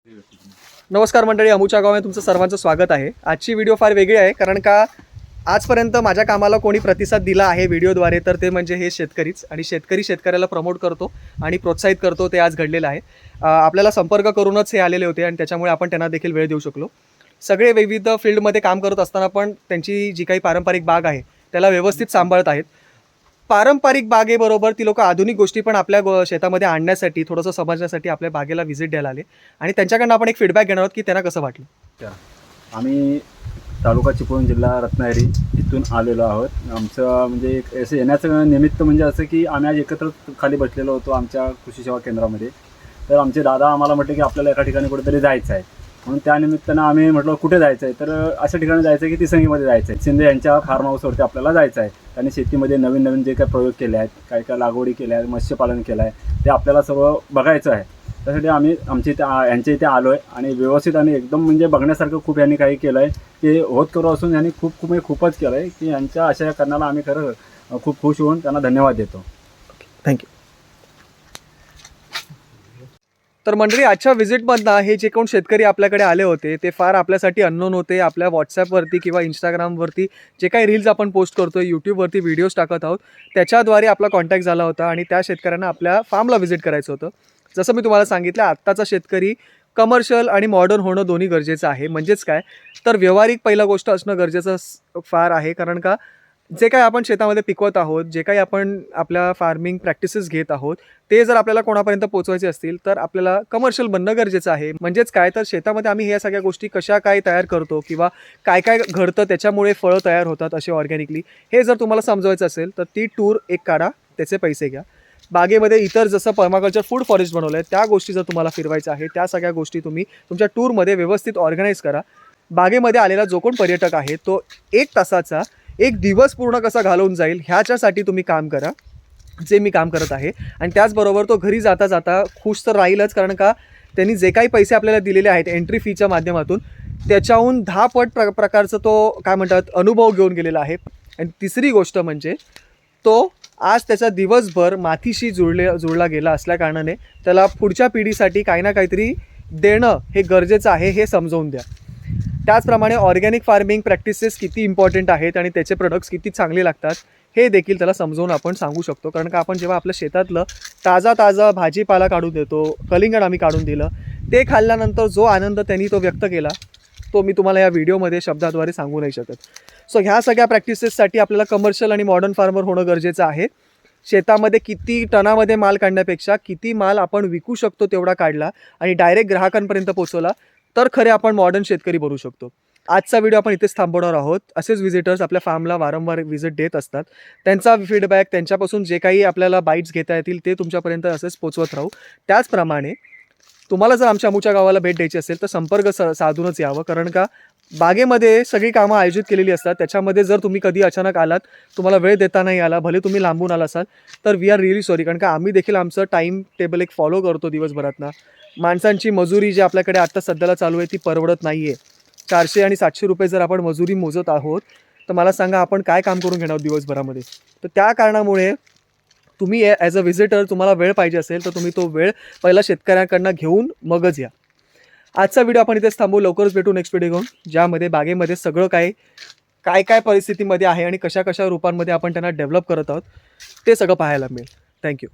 नमस्कार मंडळी, अमुच्या गावामध्ये तुमचं सर्वांचं स्वागत आहे। आजची व्हिडिओ फार वेगळी आहे कारण का आजपर्यंत माझ्या कामाला कोणी प्रतिसाद दिला आहे व्हिडिओद्वारे तर ते म्हणजे हे शेतकरीच, आणि शेतकरी शेतकऱ्याला प्रमोट करतो आणि प्रोत्साहित करतो ते आज घडलेलं आहे। आपल्याला संपर्क करूनच हे आलेले होते आणि त्याच्यामुळे आपण त्यांना देखील वेळ देऊ शकलो। सगळे विविध फील्डमध्ये काम करत असताना पण त्यांची जी काही पारंपरिक बाग आहे त्याला व्यवस्थित सांभाळत आहेत। पारंपरिक बागेबरोबर ती लोक आधुनिक गोष्टी पण आपल्या शेतामध्ये आणण्यासाठी थोडंसं समजण्यासाठी आपल्या बागेला व्हिजिट द्यायला आले आणि त्यांच्याकडनं आपण एक फीडबॅक घेणार आहोत की त्यांना कसं वाटलं। आम्ही तालुका चिपळूण, जिल्हा रत्नागिरी इथून आलेलो आहोत। आमचं म्हणजे असं येण्याचं निमित्त म्हणजे असं की आम्ही आज एकत्र खाली बसलेलो होतो आमच्या कृषी सेवा केंद्रामध्ये। तर आमचे दादा आम्हाला म्हटले की आपल्याला एका ठिकाणी कुठेतरी जायचं आहे, म्हणून त्यानिमित्तानं आम्ही म्हटलं कुठे जायचं आहे, तर अशा ठिकाणी जायचं आहे की तिसंगीमध्ये जायचं आहे। शिंदे यांच्या फार्म हाऊसवरती आपल्याला जायचं आहे। त्यांनी शेतीमध्ये नवीन नवीन जे काही प्रयोग केले आहेत, काय काय लागवडी केल्या आहेत, मत्स्यपालन केलं आहे, ते आपल्याला सर्व बघायचं आहे। त्यासाठी आम्ही यांच्या इथे आलो आहे आणि व्यवस्थित आणि एकदम म्हणजे बघण्यासारखं खूप यांनी काही केलं आहे। ते होत करू असून यांनी खूपच केलं आहे की यांच्या अशा कारणाला आम्ही खरं खूप खुश होऊन त्यांना धन्यवाद देतो। थँक्यू। तर मंडळी, आजच्या व्हिजिटमधनं हे जे कोण शेतकरी आपल्याकडे आले होते ते फार आपल्यासाठी अननोन होते। आपल्या व्हॉट्सॲपवरती किंवा इंस्टाग्रामवरती जे काही रील्स आपण पोस्ट करतो, यूट्यूबवरती व्हिडिओज टाकत आहोत, त्याच्याद्वारे आपला कॉन्टॅक्ट झाला होता आणि त्या शेतकऱ्यांना आपल्या फार्मला व्हिजिट करायचं होतं। जसं मी तुम्हाला सांगितलं, आत्ताचा शेतकरी कमर्शियल आणि मॉडर्न होणं दोन्ही गरजेचं आहे। म्हणजेच काय, तर व्यावहारिक पहिला गोष्ट असणं गरजेचं फार आहे, कारण का जे काही आपण शेतामध्ये पिकवत आहोत, जे काही आपण आपल्या फार्मिंग प्रॅक्टिसेस घेत आहोत, ते जर आपल्याला कोणापर्यंत पोहोचवायचे असतील तर आपल्याला कमर्शियल बनणं गरजेचं आहे। म्हणजेच काय, तर शेतामध्ये आम्ही ह्या सगळ्या गोष्टी कशा काय तयार करतो किंवा काय काय घडतं त्याच्यामुळे फळं तयार होतात असे ऑर्गॅनिकली, हे जर तुम्हाला समजवायचं असेल तर ती टूर एक काढा, त्याचे पैसे घ्या। बागेमध्ये इतर जसं पर्माकल्चर फूड फॉरेस्ट बनवलं आहे त्या गोष्टी जर तुम्हाला फिरवायच्या आहे, त्या सगळ्या गोष्टी तुम्ही तुमच्या टूरमध्ये व्यवस्थित ऑर्गनाईज करा। बागेमध्ये आलेला जो कोण पर्यटक आहे तो 1 तासाचा 1 दिवस पूर्ण कसा घालवून जाईल ह्याच्यासाठी तुम्ही काम करा, जे मी काम करत आहे। आणि त्याचबरोबर तो घरी जाता जाता खुश तर राहीलच, कारण का त्यांनी जे काही पैसे आपल्याला दिलेले आहेत एंट्री फीच्या माध्यमातून त्याच्याहून 10 पट प्रकारचं तो काय म्हणतात अनुभव घेऊन गेलेला आहे। आणि तिसरी गोष्ट म्हणजे तो आज त्याचा दिवसभर मातीशी जुळला गेला असल्या कारणाने त्याला पुढच्या पिढीसाठी काही ना काहीतरी देणं हे गरजेचं आहे, हे समजवून द्या। त्याचप्रमाणे ऑर्गॅनिक फार्मिंग प्रॅक्टिसेस किती इम्पॉर्टंट आहेत आणि त्याचे प्रोडक्ट्स किती चांगले लागतात हे देखील त्याला समजावून आपण सांगू शकतो। कारण का आपण जेव्हा आपल्या शेतातलं ताजा भाजीपाला काढून देतो, कलिंगड आम्ही काढून दिलं, ते खाल्ल्यानंतर जो आनंद त्यांनी तो व्यक्त केला तो मी तुम्हाला या व्हिडिओमध्ये शब्दाद्वारे सांगू नाही शकत। सो ह्या सगळ्या प्रॅक्टिसेससाठी आपल्याला कमर्शियल आणि मॉडर्न फार्मर होणं गरजेचं आहे। शेतामध्ये किती टनामध्ये माल काढण्यापेक्षा किती माल आपण विकू शकतो तेवढा काढला आणि डायरेक्ट ग्राहकांपर्यंत पोहोचवला तर खरे आपण मॉडर्न शेतकरी बनू शकतो। आजचा व्हिडिओ आपण इथेच थांबवणार आहोत। असेच व्हिजिटर्स आपल्या फार्मला वारंवार व्हिजिट देत असतात, त्यांचा फीडबॅक, त्यांच्यापासून जे काही आपल्याला बाईट्स घेता येतील ते तुमच्यापर्यंत असेच पोचवत राहू। त्याचप्रमाणे तुम्हाला जर आमच्या अमुच्या गावाला भेट द्यायची असेल तर संपर्क साधूनच यावं, कारण का बागेमध्ये सगळी कामं आयोजित केलेली असतात। त्याच्यामध्ये जर तुम्ही कधी अचानक आलात, तुम्हाला वेळ देता नाही आला, भले तुम्ही लांबून आला असाल, तर वी आर रिअली सॉरी, कारण का आम्ही देखील आमचं टाईम टेबल एक फॉलो करतो दिवसभरातनं। माणसांची मजुरी जी आपल्याकडे आत्ता सध्याला चालू आहे ती परवडत नाही आहे। 400 आणि 700 रुपये जर आपण मजुरी मोजत आहोत तर मला सांगा आपण काय काम करून घेणार दिवसभरामध्ये। तर त्या कारणामुळे तुम्ही ॲज अ व्हिजिटर तुम्हाला वेळ पाहिजे असेल तर तुम्ही तो वेळ पहिला शेतकऱ्यांकडनं घेऊन मगच या। आजचा व्हिडिओ आपण इथेच थांबू, लवकरच भेटू नेक्स्ट व्हिडिओ घेऊन, ज्यामध्ये बागेमध्ये सगळं काय परिस्थितीमध्ये आहे आणि कशा रूपांमध्ये आपण त्यांना डेव्हलप करत आहोत ते सगळं पाहायला मिळेल। थँक्यू।